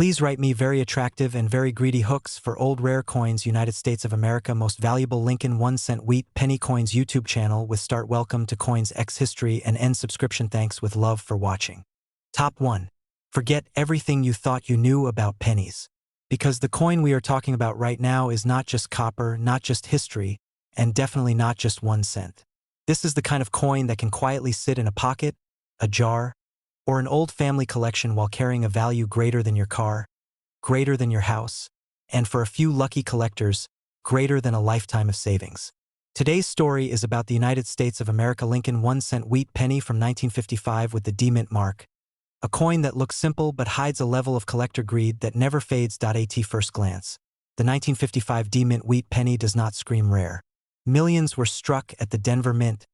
Please write me very attractive and very greedy hooks for old rare coins. United States of America most valuable Lincoln 1-cent wheat penny coins YouTube channel with start welcome to Coins X history and end subscription. Thanks with love for watching. Top 1. Forget everything you thought you knew about pennies. Because the coin we are talking about right now is not just copper, not just history, and definitely not just 1 cent. This is the kind of coin that can quietly sit in a pocket, a jar, or an old family collection while carrying a value greater than your car, greater than your house, and for a few lucky collectors, greater than a lifetime of savings. Today's story is about the United States of America Lincoln 1-cent wheat penny from 1955 with the D-mint mark, a coin that looks simple but hides a level of collector greed that never fades. At first glance, the 1955 D-mint wheat penny does not scream rare. Millions were struck at the Denver Mint,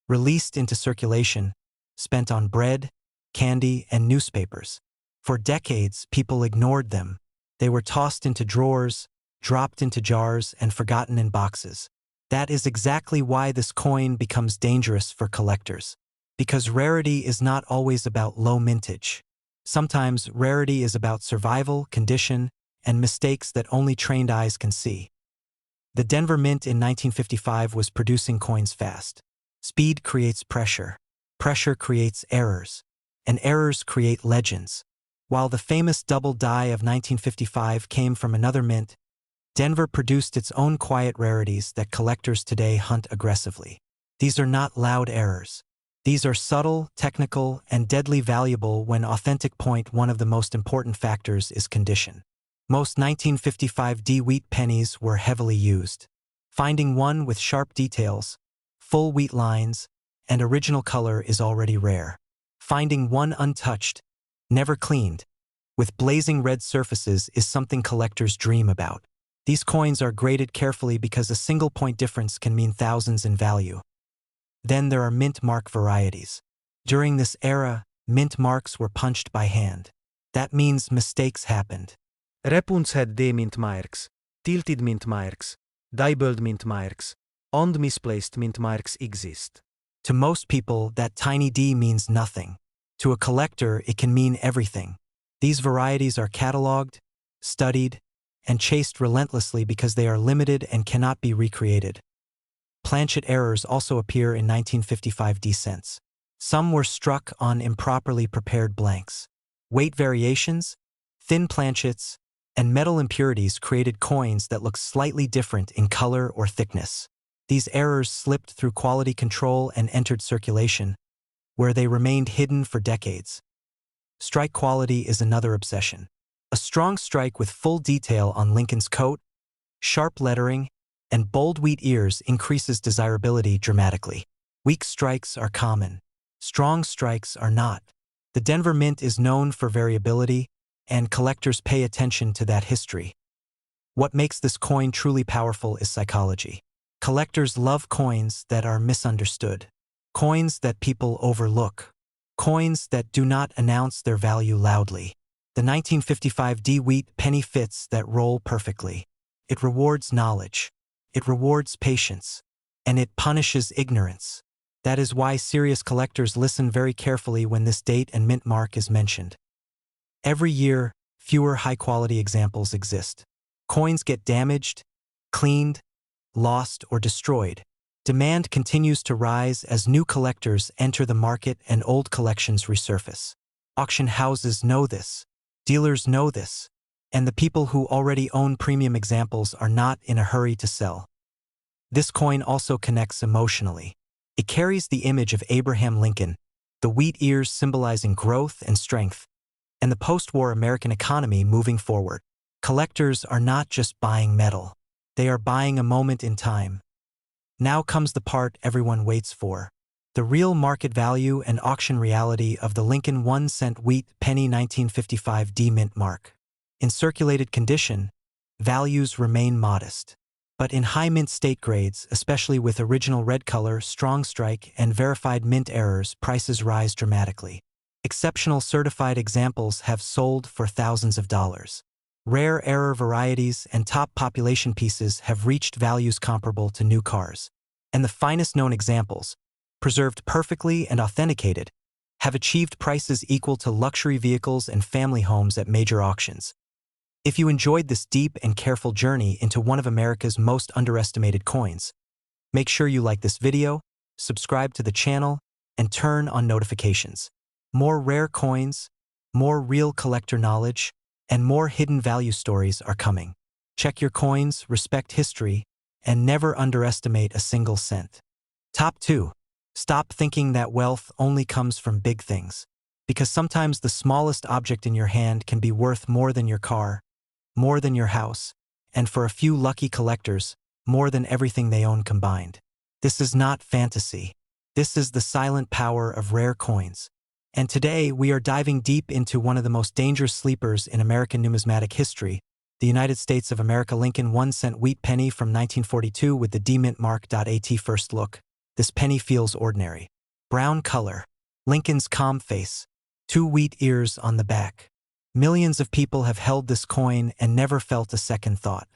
released into circulation, spent on bread, candy, and newspapers. For decades, people ignored them. They were tossed into drawers, dropped into jars, and forgotten in boxes. That is exactly why this coin becomes dangerous for collectors. Because rarity is not always about low mintage. Sometimes rarity is about survival, condition, and mistakes that only trained eyes can see. The Denver Mint in 1955 was producing coins fast. Speed creates pressure. Pressure creates errors. And errors create legends. While the famous double die of 1955 came from another mint, Denver produced its own quiet rarities that collectors today hunt aggressively. These are not loud errors. These are subtle, technical, and deadly valuable when authentic. One of the most important factors is condition. Most 1955 D wheat pennies were heavily used. Finding one with sharp details, full wheat lines, and original color is already rare. Finding one untouched, never cleaned, with blazing red surfaces is something collectors dream about. These coins are graded carefully because a single point difference can mean thousands in value. Then there are mint mark varieties. During this era, mint marks were punched by hand. That means mistakes happened. Repunts had D-mint marks, tilted mint marks, doubled mint marks, and misplaced mint marks exist. To most people, that tiny D means nothing. To a collector, it can mean everything. These varieties are cataloged, studied, and chased relentlessly because they are limited and cannot be recreated. Planchet errors also appear in 1955 D cents. Some were struck on improperly prepared blanks. Weight variations, thin planchets, and metal impurities created coins that look slightly different in color or thickness. These errors slipped through quality control and entered circulation, where they remained hidden for decades. Strike quality is another obsession. A strong strike with full detail on Lincoln's coat, sharp lettering, and bold wheat ears increases desirability dramatically. Weak strikes are common. Strong strikes are not. The Denver Mint is known for variability, and collectors pay attention to that history. What makes this coin truly powerful is psychology. Collectors love coins that are misunderstood. Coins that people overlook. Coins that do not announce their value loudly. The 1955 D wheat penny fits that role perfectly. It rewards knowledge. It rewards patience. And it punishes ignorance. That is why serious collectors listen very carefully when this date and mint mark is mentioned. Every year, fewer high-quality examples exist. Coins get damaged, cleaned, lost, or destroyed. Demand continues to rise as new collectors enter the market and old collections resurface. Auction houses know this, dealers know this, and the people who already own premium examples are not in a hurry to sell. This coin also connects emotionally. It carries the image of Abraham Lincoln, the wheat ears symbolizing growth and strength, and the post-war American economy moving forward. Collectors are not just buying metal. They are buying a moment in time. Now comes the part everyone waits for. The real market value and auction reality of the Lincoln 1-cent wheat penny 1955 D mint mark. In circulated condition, values remain modest. But in high mint state grades, especially with original red color, strong strike, and verified mint errors, prices rise dramatically. Exceptional certified examples have sold for thousands of dollars. Rare error varieties and top population pieces have reached values comparable to new cars. And the finest known examples, preserved perfectly and authenticated, have achieved prices equal to luxury vehicles and family homes at major auctions. If you enjoyed this deep and careful journey into one of America's most underestimated coins, make sure you like this video, subscribe to the channel, and turn on notifications. More rare coins, more real collector knowledge, and more hidden value stories are coming. Check your coins, respect history, and never underestimate a single cent. Top 2. Stop thinking that wealth only comes from big things. Because sometimes the smallest object in your hand can be worth more than your car, more than your house, and for a few lucky collectors, more than everything they own combined. This is not fantasy. This is the silent power of rare coins. And today, we are diving deep into one of the most dangerous sleepers in American numismatic history, the United States of America Lincoln 1-cent wheat penny from 1942 with the D mint mark. At first look, this penny feels ordinary. Brown color, Lincoln's calm face, 2 wheat ears on the back. Millions of people have held this coin and never felt a second thought.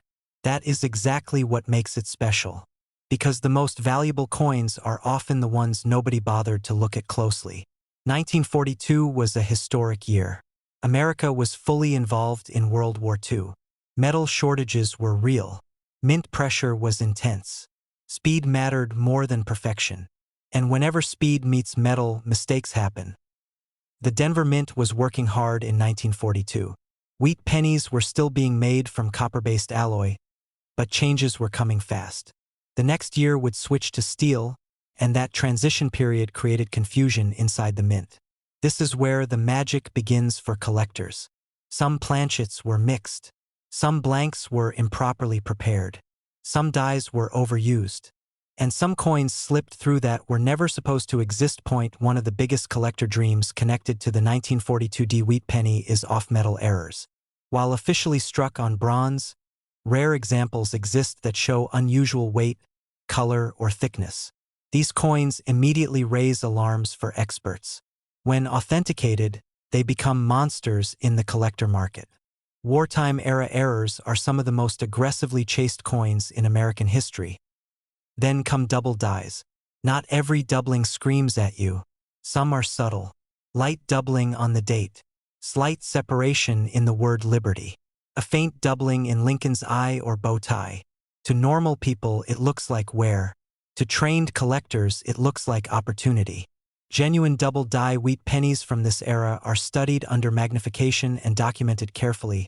That is exactly what makes it special. Because the most valuable coins are often the ones nobody bothered to look at closely. 1942 was a historic year. America was fully involved in World War II. Metal shortages were real. Mint pressure was intense. Speed mattered more than perfection. And whenever speed meets metal, mistakes happen. The Denver Mint was working hard in 1942. Wheat pennies were still being made from copper-based alloy, but changes were coming fast. The next year would switch to steel, and that transition period created confusion inside the mint. This is where the magic begins for collectors. Some planchets were mixed. Some blanks were improperly prepared. Some dies were overused. And some coins slipped through that were never supposed to exist. One of the biggest collector dreams connected to the 1942 D wheat penny is off-metal errors. While officially struck on bronze, rare examples exist that show unusual weight, color, or thickness. These coins immediately raise alarms for experts. When authenticated, they become monsters in the collector market. Wartime-era errors are some of the most aggressively chased coins in American history. Then come double dies. Not every doubling screams at you. Some are subtle. Light doubling on the date. Slight separation in the word liberty. A faint doubling in Lincoln's eye or bow tie. To normal people, it looks like wear. To trained collectors, it looks like opportunity. Genuine double die wheat pennies from this era are studied under magnification and documented carefully.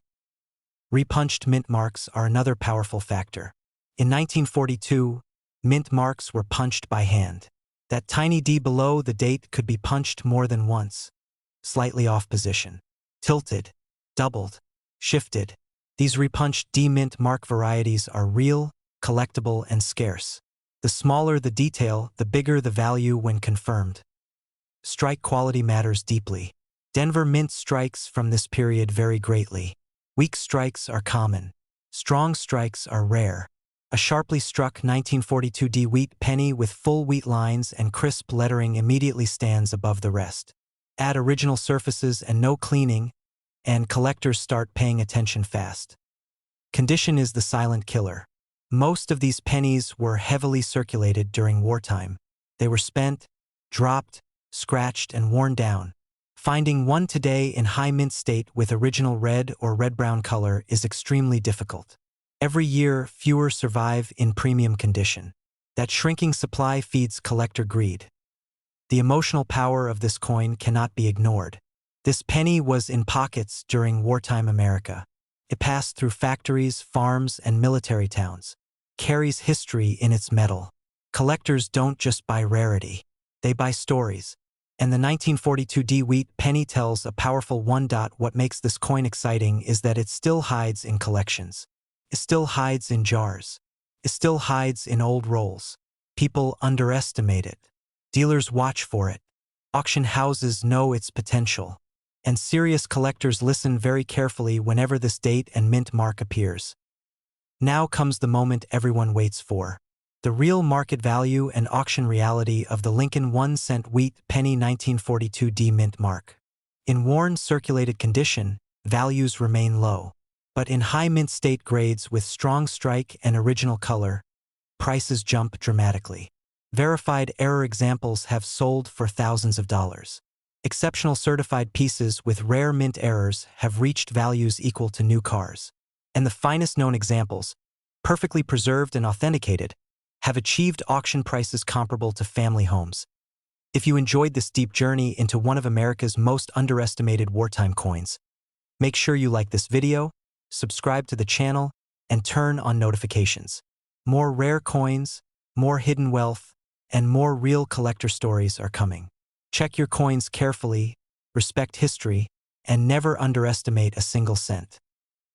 Repunched mint marks are another powerful factor. In 1942, mint marks were punched by hand. That tiny D below the date could be punched more than once. Slightly off position. Tilted. Doubled. Shifted. These repunched D mint mark varieties are real, collectible, and scarce. The smaller the detail, the bigger the value when confirmed. Strike quality matters deeply. Denver Mint strikes from this period vary greatly. Weak strikes are common. Strong strikes are rare. A sharply struck 1942 D wheat penny with full wheat lines and crisp lettering immediately stands above the rest. Add original surfaces and no cleaning, and collectors start paying attention fast. Condition is the silent killer. Most of these pennies were heavily circulated during wartime. They were spent, dropped, scratched, and worn down. Finding one today in high mint state with original red or red-brown color is extremely difficult. Every year, fewer survive in premium condition. That shrinking supply feeds collector greed. The emotional power of this coin cannot be ignored. This penny was in pockets during wartime America. It passed through factories, farms, and military towns. Carries history in its metal. Collectors don't just buy rarity. They buy stories. And the 1942 D wheat penny tells a powerful one. What makes this coin exciting is that it still hides in collections. It still hides in jars. It still hides in old rolls. People underestimate it. Dealers watch for it. Auction houses know its potential. And serious collectors listen very carefully whenever this date and mint mark appears. Now comes the moment everyone waits for. The real market value and auction reality of the Lincoln 1-cent wheat penny 1942 D mint mark. In worn, circulated condition, values remain low. But in high mint state grades with strong strike and original color, prices jump dramatically. Verified error examples have sold for thousands of dollars. Exceptional certified pieces with rare mint errors have reached values equal to new cars. And the finest known examples, perfectly preserved and authenticated, have achieved auction prices comparable to family homes. If you enjoyed this deep journey into one of America's most underestimated wartime coins, make sure you like this video, subscribe to the channel, and turn on notifications. More rare coins, more hidden wealth, and more real collector stories are coming. Check your coins carefully, respect history, and never underestimate a single cent.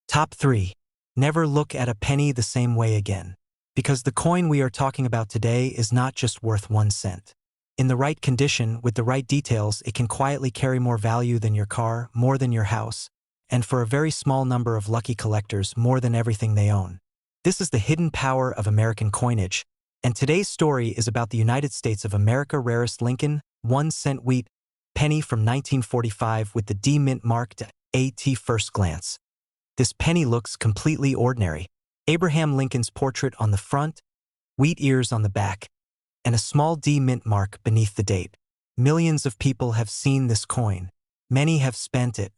Top 3. Never look at a penny the same way again. Because the coin we are talking about today is not just worth 1 cent. In the right condition, with the right details, it can quietly carry more value than your car, more than your house, and for a very small number of lucky collectors, more than everything they own. This is the hidden power of American coinage, and today's story is about the United States of America rarest Lincoln 1-cent wheat penny from 1945 with the D mint marked AT first glance. This penny looks completely ordinary. Abraham Lincoln's portrait on the front, wheat ears on the back, and a small D mint mark beneath the date. Millions of people have seen this coin. Many have spent it.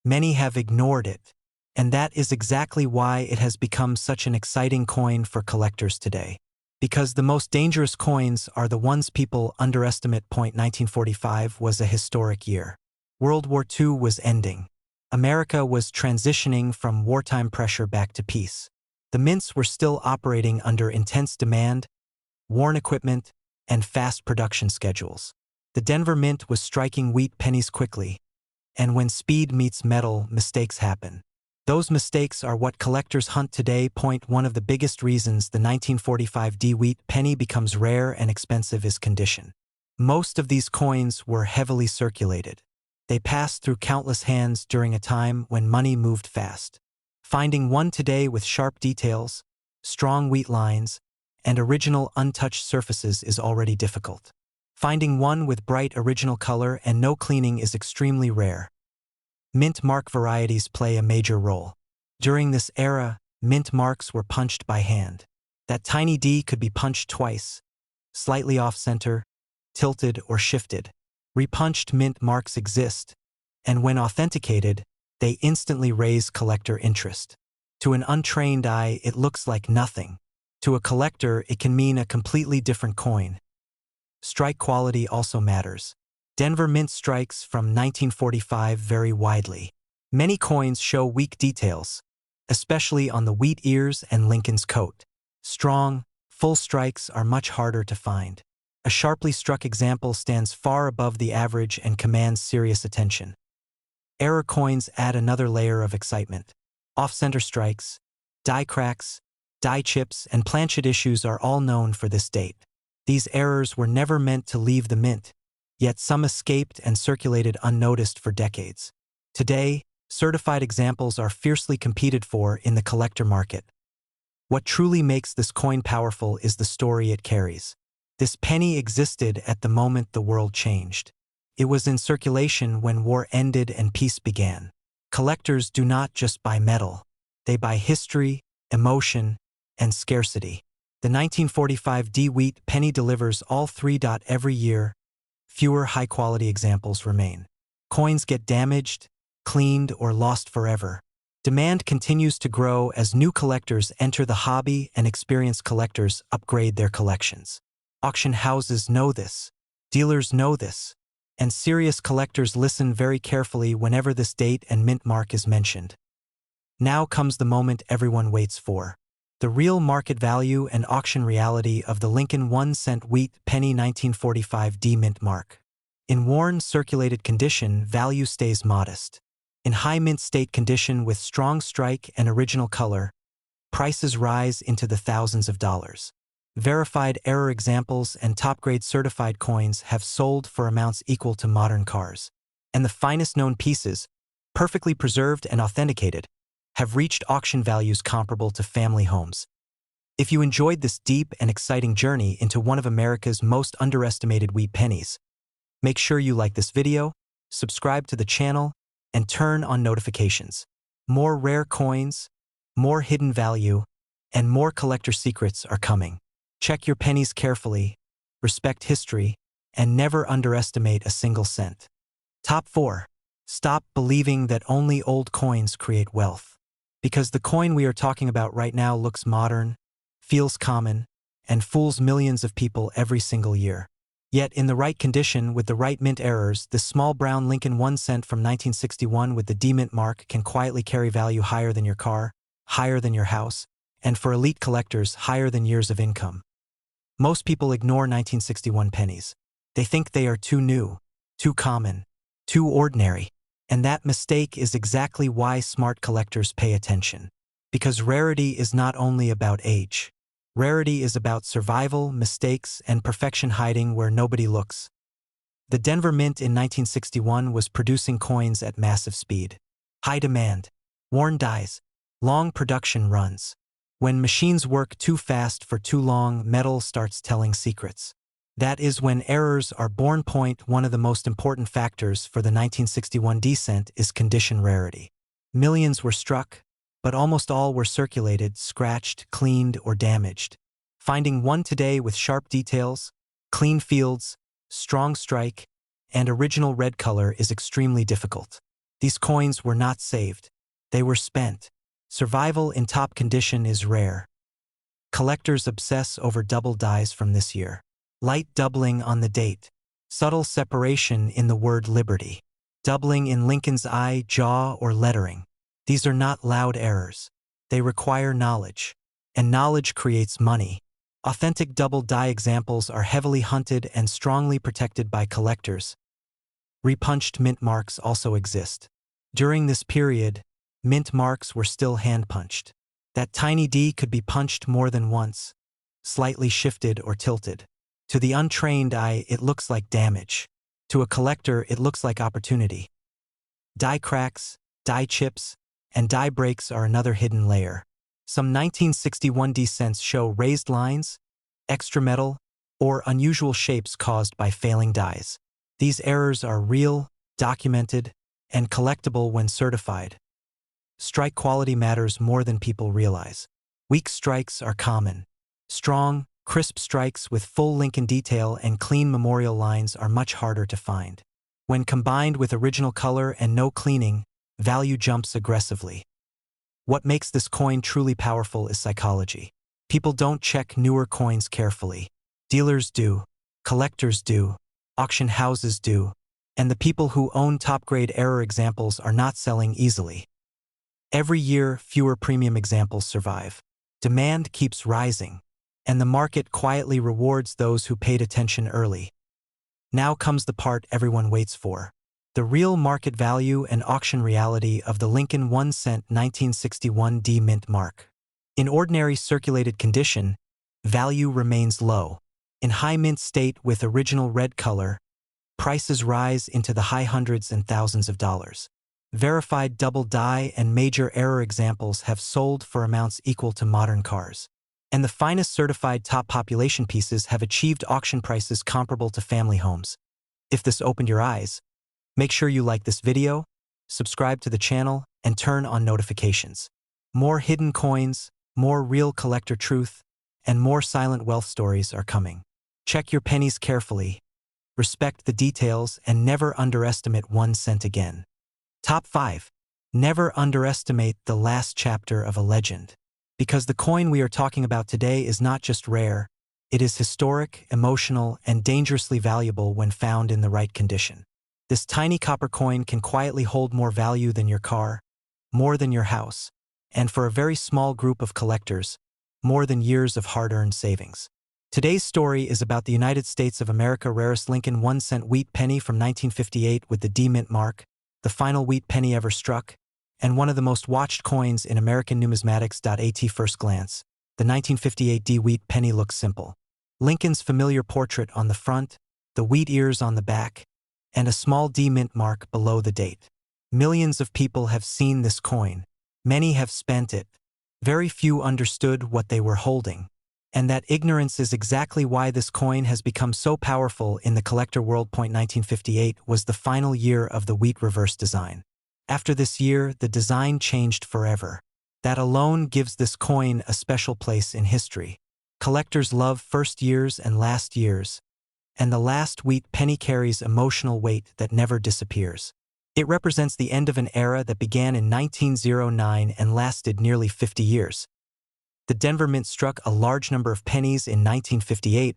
Many have ignored it. And that is exactly why it has become such an exciting coin for collectors today. Because the most dangerous coins are the ones people underestimate. 1945 was a historic year. World War II was ending. America was transitioning from wartime pressure back to peace. The mints were still operating under intense demand, worn equipment, and fast production schedules. The Denver Mint was striking wheat pennies quickly, and when speed meets metal, mistakes happen. Those mistakes are what collectors hunt today. One of the biggest reasons the 1945 D wheat penny becomes rare and expensive is condition. Most of these coins were heavily circulated. They passed through countless hands during a time when money moved fast. Finding one today with sharp details, strong wheat lines, and original untouched surfaces is already difficult. Finding one with bright original color and no cleaning is extremely rare. Mint mark varieties play a major role. During this era, mint marks were punched by hand. That tiny D could be punched twice, slightly off-center, tilted, or shifted. Repunched mint marks exist, and when authenticated, they instantly raise collector interest. To an untrained eye, it looks like nothing. To a collector, it can mean a completely different coin. Strike quality also matters. Denver Mint strikes from 1945 vary widely. Many coins show weak details, especially on the wheat ears and Lincoln's coat. Strong, full strikes are much harder to find. A sharply struck example stands far above the average and commands serious attention. Error coins add another layer of excitement. Off-center strikes, die cracks, die chips, and planchet issues are all known for this date. These errors were never meant to leave the mint, yet some escaped and circulated unnoticed for decades. Today, certified examples are fiercely competed for in the collector market. What truly makes this coin powerful is the story it carries. This penny existed at the moment the world changed. It was in circulation when war ended and peace began. Collectors do not just buy metal. They buy history, emotion, and scarcity. The 1945 D wheat penny delivers all three. Every year, fewer high-quality examples remain. Coins get damaged, cleaned, or lost forever. Demand continues to grow as new collectors enter the hobby and experienced collectors upgrade their collections. Auction houses know this, dealers know this, and serious collectors listen very carefully whenever this date and mint mark is mentioned. Now comes the moment everyone waits for. The real market value and auction reality of the Lincoln 1-cent wheat penny 1945 D mint mark. In worn, circulated condition, value stays modest. In high mint state condition with strong strike and original color, prices rise into the thousands of dollars. Verified error examples and top-grade certified coins have sold for amounts equal to modern cars. And the finest known pieces, perfectly preserved and authenticated, have reached auction values comparable to family homes. If you enjoyed this deep and exciting journey into one of America's most underestimated wheat pennies, make sure you like this video, subscribe to the channel, and turn on notifications. More rare coins, more hidden value, and more collector secrets are coming. Check your pennies carefully, respect history, and never underestimate a single cent. Top 4. Stop believing that only old coins create wealth. Because the coin we are talking about right now looks modern, feels common, and fools millions of people every single year. Yet in the right condition, with the right mint errors, this small brown Lincoln 1 cent from 1961 with the D mint mark can quietly carry value higher than your car, higher than your house, and for elite collectors, higher than years of income. Most people ignore 1961 pennies. They think they are too new, too common, too ordinary. And that mistake is exactly why smart collectors pay attention. Because rarity is not only about age. Rarity is about survival, mistakes, and perfection hiding where nobody looks. The Denver Mint in 1961 was producing coins at massive speed. High demand, worn dies, long production runs. When machines work too fast for too long, metal starts telling secrets. That is when errors are born. One of the most important factors for the 1961 descent is condition rarity. Millions were struck, but almost all were circulated, scratched, cleaned, or damaged. Finding one today with sharp details, clean fields, strong strike, and original red color is extremely difficult. These coins were not saved. They were spent. Survival in top condition is rare. Collectors obsess over double dies from this year. Light doubling on the date. Subtle separation in the word liberty. Doubling in Lincoln's eye, jaw, or lettering. These are not loud errors. They require knowledge. And knowledge creates money. Authentic double die examples are heavily hunted and strongly protected by collectors. Repunched mint marks also exist. During this period, mint marks were still hand-punched. That tiny D could be punched more than once, slightly shifted or tilted. To the untrained eye, it looks like damage. To a collector, it looks like opportunity. Die cracks, die chips, and die breaks are another hidden layer. Some 1961 descents show raised lines, extra metal, or unusual shapes caused by failing dies. These errors are real, documented, and collectible when certified. Strike quality matters more than people realize. Weak strikes are common. Strong, crisp strikes with full Lincoln detail and clean memorial lines are much harder to find. When combined with original color and no cleaning, value jumps aggressively. What makes this coin truly powerful is psychology. People don't check newer coins carefully. Dealers do, collectors do, auction houses do, and the people who own top-grade error examples are not selling easily. Every year, fewer premium examples survive. Demand keeps rising, and the market quietly rewards those who paid attention early. Now comes the part everyone waits for. The real market value and auction reality of the Lincoln 1 cent 1961 D mint mark. In ordinary circulated condition, value remains low. In high mint state with original red color, prices rise into the high hundreds and thousands of dollars. Verified double die and major error examples have sold for amounts equal to modern cars. And the finest certified top population pieces have achieved auction prices comparable to family homes. If this opened your eyes, make sure you like this video, subscribe to the channel, and turn on notifications. More hidden coins, more real collector truth, and more silent wealth stories are coming. Check your pennies carefully, respect the details, and never underestimate 1 cent again. Top 5. Never underestimate the last chapter of a legend. Because the coin we are talking about today is not just rare, it is historic, emotional, and dangerously valuable when found in the right condition. This tiny copper coin can quietly hold more value than your car, more than your house, and for a very small group of collectors, more than years of hard-earned savings. Today's story is about the United States of America rarest Lincoln 1 cent wheat penny from 1958 with the D mint mark, the final wheat penny ever struck, and one of the most watched coins in American numismatics. At first glance, the 1958 D wheat penny looks simple. Lincoln's familiar portrait on the front, the wheat ears on the back, and a small D mint mark below the date. Millions of people have seen this coin. Many have spent it. Very few understood what they were holding. And that ignorance is exactly why this coin has become so powerful in the collector world. 1958 was the final year of the wheat reverse design. After this year, the design changed forever. That alone gives this coin a special place in history. Collectors love first years and last years, and the last wheat penny carries emotional weight that never disappears. It represents the end of an era that began in 1909 and lasted nearly 50 years. The Denver Mint struck a large number of pennies in 1958,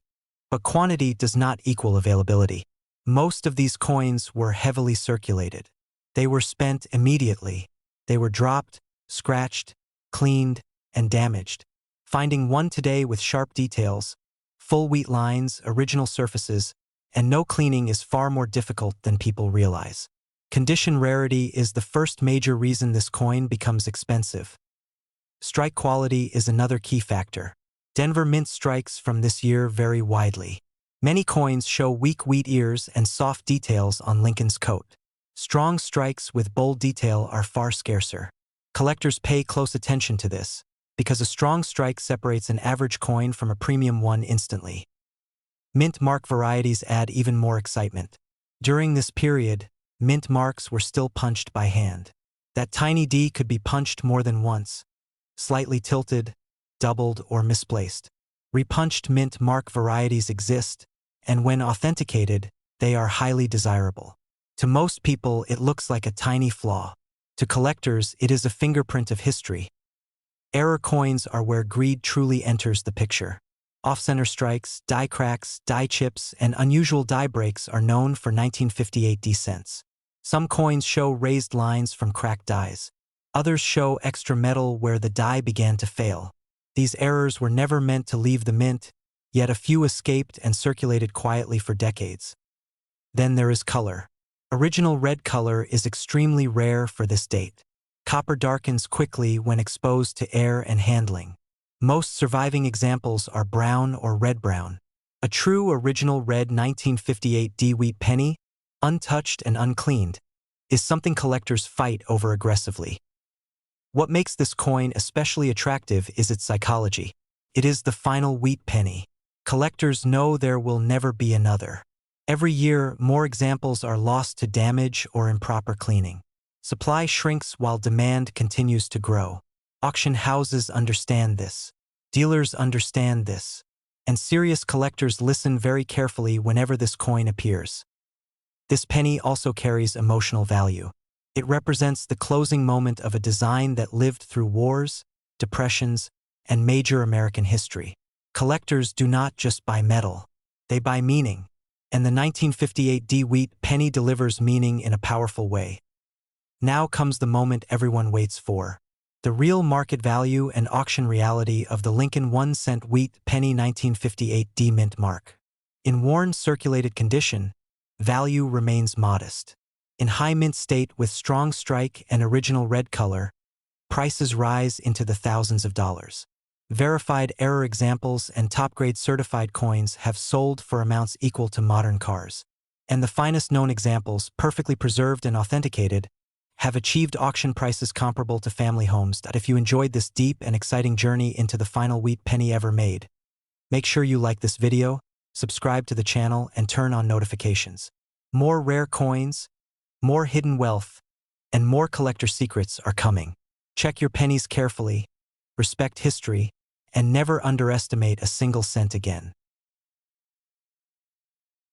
but quantity does not equal availability. Most of these coins were heavily circulated. They were spent immediately. They were dropped, scratched, cleaned, and damaged. Finding one today with sharp details, full wheat lines, original surfaces, and no cleaning is far more difficult than people realize. Condition rarity is the first major reason this coin becomes expensive. Strike quality is another key factor. Denver Mint strikes from this year vary widely. Many coins show weak wheat ears and soft details on Lincoln's coat. Strong strikes with bold detail are far scarcer. Collectors pay close attention to this, because a strong strike separates an average coin from a premium one instantly. Mint mark varieties add even more excitement. During this period, mint marks were still punched by hand. That tiny D could be punched more than once, slightly tilted, doubled, or misplaced. Repunched mint mark varieties exist, and when authenticated, they are highly desirable. To most people, it looks like a tiny flaw. To collectors, it is a fingerprint of history. Error coins are where greed truly enters the picture. Off-center strikes, die cracks, die chips, and unusual die breaks are known for 1958 descents. Some coins show raised lines from cracked dies. Others show extra metal where the die began to fail. These errors were never meant to leave the mint, yet a few escaped and circulated quietly for decades. Then there is color. Original red color is extremely rare for this date. Copper darkens quickly when exposed to air and handling. Most surviving examples are brown or red-brown. A true original red 1958 D wheat penny, untouched and uncleaned, is something collectors fight over aggressively. What makes this coin especially attractive is its psychology. It is the final wheat penny. Collectors know there will never be another. Every year, more examples are lost to damage or improper cleaning. Supply shrinks while demand continues to grow. Auction houses understand this. Dealers understand this. And serious collectors listen very carefully whenever this coin appears. This penny also carries emotional value. It represents the closing moment of a design that lived through wars, depressions, and major American history. Collectors do not just buy metal. They buy meaning. And the 1958 D wheat penny delivers meaning in a powerful way. Now comes the moment everyone waits for. The real market value and auction reality of the Lincoln 1-cent wheat penny 1958 D mint mark. In worn circulated condition, value remains modest. In high mint state with strong strike and original red color, prices rise into the thousands of dollars. Verified error examples and top-grade certified coins have sold for amounts equal to modern cars. And the finest known examples, perfectly preserved and authenticated, have achieved auction prices comparable to family homes. If you enjoyed this deep and exciting journey into the final wheat penny ever made, make sure you like this video, subscribe to the channel, and turn on notifications. More rare coins, more hidden wealth, and more collector secrets are coming. Check your pennies carefully, respect history, and never underestimate a single cent again.